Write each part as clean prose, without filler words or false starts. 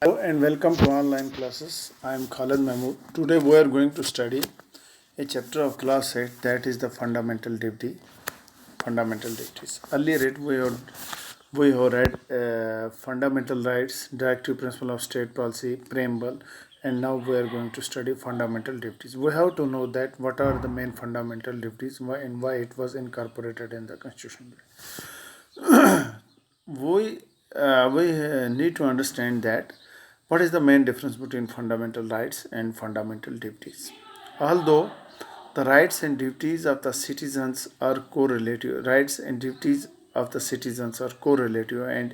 Hello and welcome to online classes. I am Khalid Mahmood. Today we are going to study a chapter of class 8, that is the fundamental duties. Earlier we have read fundamental rights, directive principle of state policy, preamble, and now we are going to study fundamental duties. We have to know that what are the main fundamental duties and why it was incorporated in the constitution. We need to understand that what is the main difference between fundamental rights and fundamental duties. Although the rights and duties of the citizens are correlative, rights and duties of the citizens are correlative and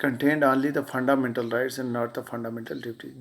contained only the fundamental rights and not the fundamental duties.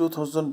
2000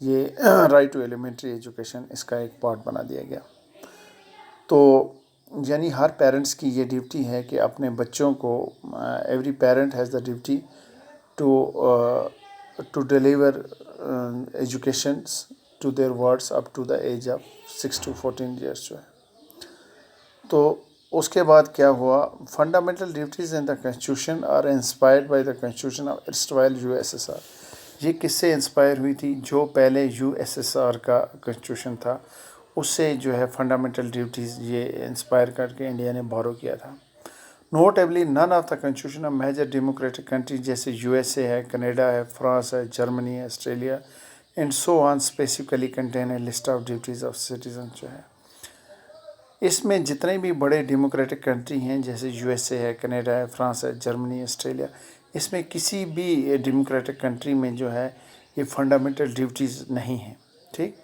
یہ right to elementary education اس کا ایک part بنا دیا گیا. تو یعنی her parents کی یہ ڈیوٹی ہے کہ اپنے بچوں کو every parent has the duty to deliver educations to their wards up to the age of 6 to 14 years جو ہے. تو اس کے بعد کیا ہوا؟ Fundamental duties in the constitution are inspired by the constitution of erstwhile U S S R. یہ کس سے انسپائر ہوئی تھی؟ جو پہلے یو ایس ایس آر کا کنسٹیٹیوشن تھا اس سے جو ہے فنڈامنٹل ڈیوٹیز یہ انسپائر کر کے انڈیا نے بورو کیا تھا. Notably none of the constitution of major democratic countries جیسے یو ایس اے ہے، کینیڈا ہے، فرانس ہے، جرمنی ہے، Australia and so on specifically contain a list of duties of citizen جو ہے. اس میں جتنے بھی بڑے ڈیموکریٹک کنٹری ہیں جیسے یو ایس اے ہے، کینیڈا ہے، فرانس ہے، جرمنی، آسٹریلیا، اس میں کسی بھی ڈیموکریٹک کنٹری میں جو ہے یہ فنڈامنٹل ڈیوٹیز نہیں ہیں. ٹھیک.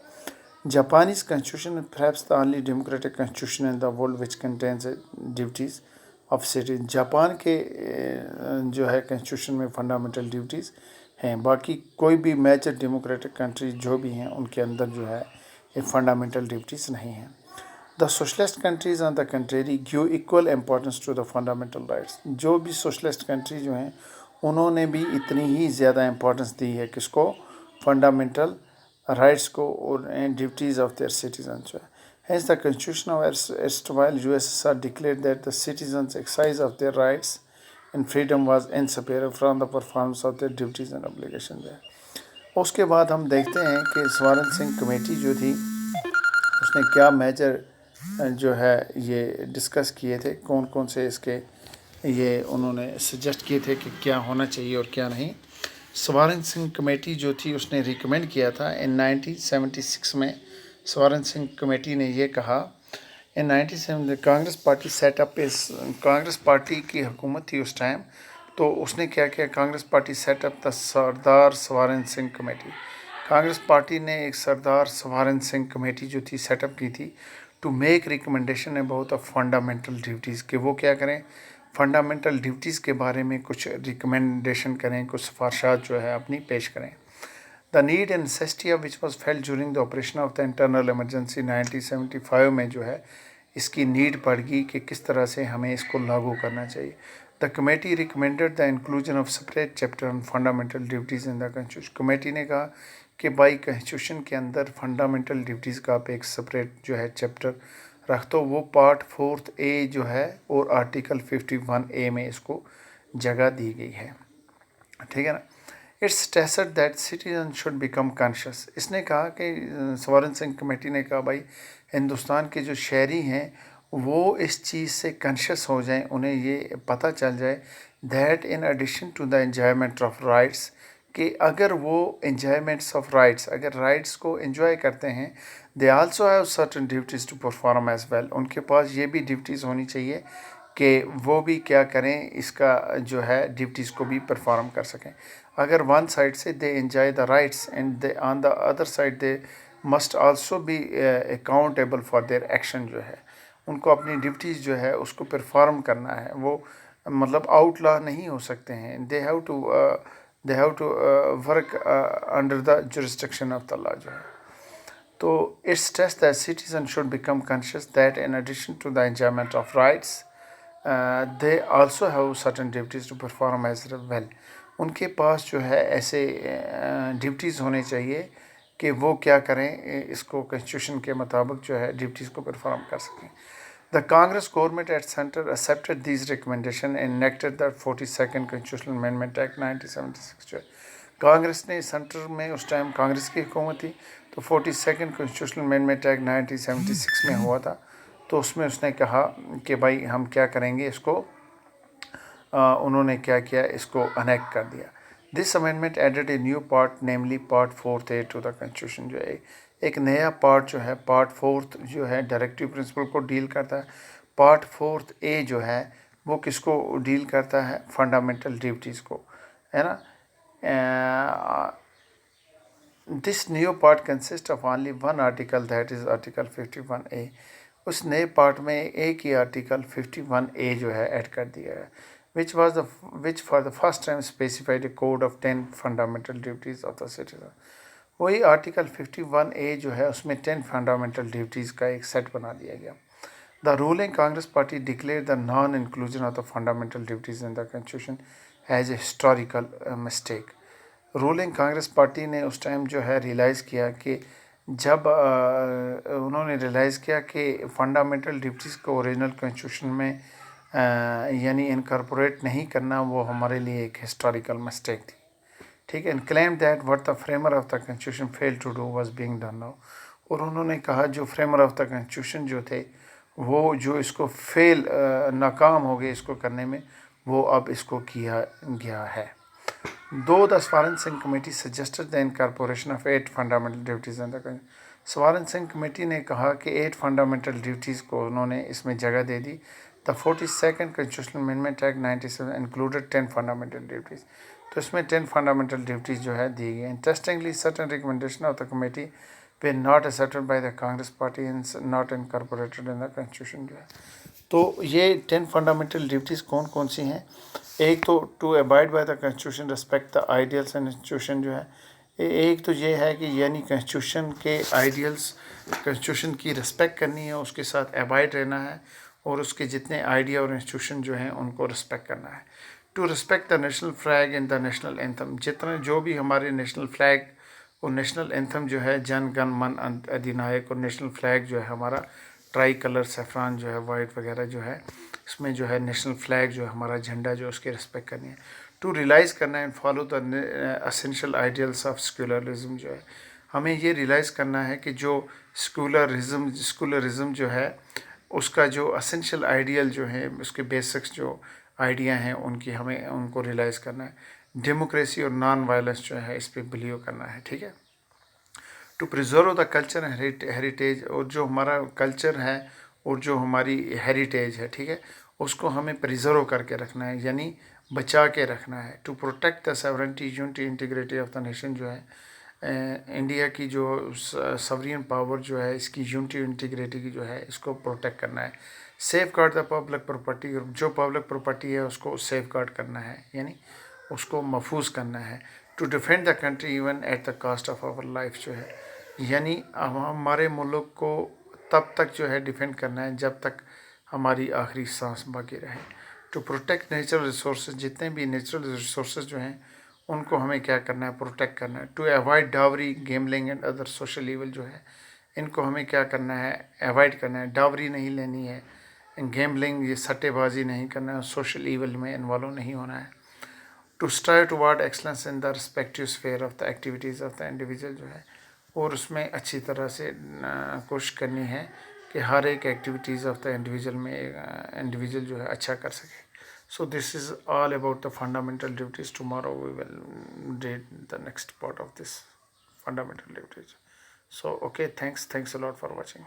Japanese constitution perhaps the only democratic constitution in the world which contains duties of citizen. Japan کے جو ہے کنسٹیٹیوشن میں فنڈامنٹل ڈیوٹیز ہیں، باقی کوئی بھی میجر ڈیموکریٹک کنٹری جو بھی ہیں ان کے اندر جو ہے یہ فنڈامنٹل ڈیوٹیز نہیں ہیں. The socialist countries on the contrary give equal importance to the fundamental rights. جو بھی سوشلسٹ کنٹری جو ہیں انہوں نے بھی اتنی ہی زیادہ امپورٹنس دی ہے کس کو؟ فنڈامنٹل رائٹس کو اور ڈیوٹیز آف دیئر سٹیزنس جو ہے. Hence the constitution of erstwhile USSR declared that the citizens' exercise of their rights and freedom was inseparable from the performance of their duties and obligations ہے. اس کے بعد ہم دیکھتے ہیں کہ سوارن سنگھ کمیٹی جو تھی اس نے کیا میجر جو ہے یہ ڈسکس کیے تھے، کون کون سے اس کے یہ انہوں نے سجیسٹ کیے تھے کہ کیا ہونا چاہیے اور کیا نہیں. سوارن سنگھ کمیٹی جو تھی اس نے ریکمینڈ کیا تھا ان 1976 میں. سوارن سنگھ کمیٹی نے یہ کہا in 1970 Congress party set up Congress party کی حکومت تھی اس ٹائم. تو اس نے کیا کیا؟ کانگریس پارٹی سیٹ اپ دا سردار سوارن سنگھ کمیٹی. کانگریس پارٹی نے ایک سردار سوارن سنگھ کمیٹی جو تھی سیٹ اپ کی تھی to make recommendation about fundamental duties, کہ وہ کیا کریں؟ فنڈامنٹل ڈیوٹیز کے بارے میں کچھ ریکمنڈیشن کریں، کچھ سفارشات جو ہے اپنی پیش کریں. The need and necessity of which was field during the operation of the internal emergency 1975 میں جو ہے اس کی نیڈ پڑ گئی کہ کس طرح سے ہمیں اس کو لاگو کرنا چاہیے. The committee recommended the inclusion of separate chapter on fundamental duties in the constitution. Committee نے کہا کہ بائی کنسٹیٹیوشن کے اندر فنڈامنٹل ڈیوٹیز کا آپ ایک سپریٹ جو ہے چیپٹر رکھ دو. وہ پارٹ 4A جو ہے اور آرٹیکل 51A میں اس کو جگہ دی گئی ہے. ٹھیک ہے نا. It's stressed that citizen should become conscious. اس نے کہا کہ سوارن سنگھ کمیٹی نے کہا بھائی ہندوستان کے جو شہری ہیں وہ اس چیز سے کانشیس ہو جائیں، انہیں یہ پتہ چل جائے that in addition to the enjoyment of rights, کہ اگر وہ انجوائمنٹس آف رائٹس اگر رائٹس کو انجوائے کرتے ہیں they also have certain duties to perform as well. ان کے پاس یہ بھی ڈیوٹیز ہونی چاہیے کہ وہ بھی کیا کریں، اس کا جو ہے ڈیوٹیز کو بھی پرفارم کر سکیں. اگر ون سائڈ سے they enjoy the rights and they on the other side they must also be accountable for their action. جو ہے ان کو اپنی ڈیوٹیز جو ہے اس کو پرفارم کرنا ہے، وہ مطلب آؤٹ لا نہیں ہو سکتے ہیں. They have to work under the jurisdiction of the law جو ہے. تو it's stressed that citizen should become conscious that in addition to the enjoyment of rights they also have certain duties to perform as well. ان کے پاس جو ہے ایسے duties ہونے چاہیے کہ وہ کیا کریں، اس کو کنسٹیٹیوشن کے مطابق جو ہے ڈیوٹیز کو پرفارم کر سکیں. The Congress government at centre accepted these recommendation and enacted the 42nd constitutional amendment act 1976 جو ہے. کانگریس نے سینٹر میں اس ٹائم کانگریس کی حکومت تھی تو 42nd کنسٹیٹیوشنل امینڈمنٹ ایکٹ 1976 میں ہوا تھا. تو اس میں اس نے کہا کہ بھائی ہم کیا کریں گے اس کو، انہوں نے کیا کیا، اس کو انیکٹ کر دیا. This amendment added a new part namely part 4A to the constitution. جو ہے ایک نیا پارٹ جو ہے پارٹ 4 جو ہے ڈائریکٹیو پرنسپل کو ڈیل کرتا ہے. پارٹ 4A جو ہے وہ کس کو ڈیل کرتا ہے؟ فنڈامنٹل ڈیوٹیز کو، ہے نا. This new part consist of only one article that is article 51A. اس نئے پارٹ میں ایک ہی آرٹیکل 51A جو ہے ایڈ کر دیا ہے which for the first time specified a code of 10 fundamental duties of the citizen. وہی آرٹیکل 51A جو ہے اس میں 10 فنڈامنٹل ڈیوٹیز کا ایک سیٹ بنا دیا گیا. The ruling Congress party declared the non-inclusion of the fundamental duties in the constitution as a historical mistake. Ruling Congress party نے اس ٹائم جو ہے ریلائز کیا کہ جب انہوں نے ریلائز کیا کہ فنڈامنٹل ڈیوٹیز کو اوریجنل کنسٹیٹیوشن میں یعنی انکارپوریٹ نہیں کرنا وہ ہمارے لیے ایک ہسٹوریکل مسٹیک تھی. ٹھیک ہے. And claim that what the framer of the constitution fail to do was being done now. اور انہوں نے کہا جو فریمر آف دا کنسٹیٹیوشن جو تھے وہ جو اس کو ناکام ہو گئے اس کو کرنے میں وہ اب اس کو کیا گیا ہے. Though the Swaran Singh Committee suggested the incorporation of 8 fundamental duties in the سوارن سنگھ کمیٹی نے کہا کہ 8 فنڈامنٹل ڈیوٹیز کو انہوں نے اس میں جگہ دے دی. The 42nd Constitutional Amendment Act 97 included 10 fundamental duties. تو اس میں 10 fundamental duties جو ہے دی گئی. Interestingly, certain recommendations of the committee were not accepted by the Congress party and not incorporated in the Constitution جو ہے. تو یہ 10 فنڈامنٹل ڈیوٹیز کون کون سی ہیں؟ ایک تو to abide by the constitution respect the ideals and institution جو ہے. ایک تو یہ ہے کہ یعنی کنسٹیٹیوشن کے آئیڈیلس کنسٹیٹیوشن کی رسپیکٹ کرنی ہے اس کے ساتھ ابائڈ رہنا ہے اور اس کے جتنے آئیڈیا اور انسٹیٹیوشن جو ہیں ان کو رسپیکٹ کرنا ہے. To respect the national flag and the national anthem. جتنے جو بھی ہمارے نیشنل فلیگ اور نیشنل اینتھم جو ہے جن گن من ادھینائک اور نیشنل فلیگ جو ہے ہمارا ٹرائی کلر سیفران جو ہے وائٹ وغیرہ جو ہے اس میں جو ہے نیشنل فلیگ جو ہے ہمارا جھنڈا جو اس کی رسپیکٹ کرنی ہے. ٹو ریلائز کرنا ہے and follow the essential ideals of secularism جو ہے ہمیں یہ ریلائز کرنا ہے کہ جو سیکولرزم جو ہے اس کا جو اسینشیل آئیڈیل جو ہے اس کے بیسکس جو آئیڈیا ہیں ان کی ہمیں ان کو ریلائز کرنا ہے. ڈیموکریسی اور نان وائلنس جو ہے اس پہ بلیو کرنا ہے. ٹھیک ہے. To preserve the culture and heritage. اور جو ہمارا کلچر ہے اور جو ہماری ہیریٹیج ہے ٹھیک ہے اس کو ہمیں پریزرو کر کے رکھنا ہے یعنی بچا کے رکھنا ہے. To protect the sovereignty unity integrity of the nation جو ہے انڈیا کی جو سورین پاور جو ہے اس کی یونٹی انٹیگریٹی کی جو ہے اس کو پروٹیکٹ کرنا ہے. Safeguard the public property. جو پبلک پراپرٹی ہے اس کو سیف گارڈ کرنا ہے یعنی اس کو محفوظ کرنا ہے. To defend the country even at the cost of our life جو ہے یعنی ہمارے ملک کو تب تک جو ہے ڈیفینڈ کرنا ہے جب تک ہماری آخری سانس باقی رہے. To protect natural resources. جتنے بھی نیچرل ریسورسز جو ہیں ان کو ہمیں کیا کرنا ہے پروٹیکٹ کرنا ہے. To avoid dowry gambling and other social evil جو ہے ان کو ہمیں کیا کرنا ہے اوائڈ کرنا ہے. ڈاوری نہیں لینی ہے. گیملنگ یہ سٹے بازی نہیں کرنا ہے. سوشل ایول میں انوالو نہیں ہونا ہے. To strive toward excellence in the respective sphere of the activities of the individual جو ہے اور اس میں اچھی طرح سے کوشش کرنی ہے کہ ہر ایک ایکٹیویٹیز آف دا انڈیویژل میں انڈیویژل جو ہے اچھا کر سکے. So this is all about the fundamental duties. Tomorrow we will read the next part of this fundamental duties. So okay, thanks a lot for watching.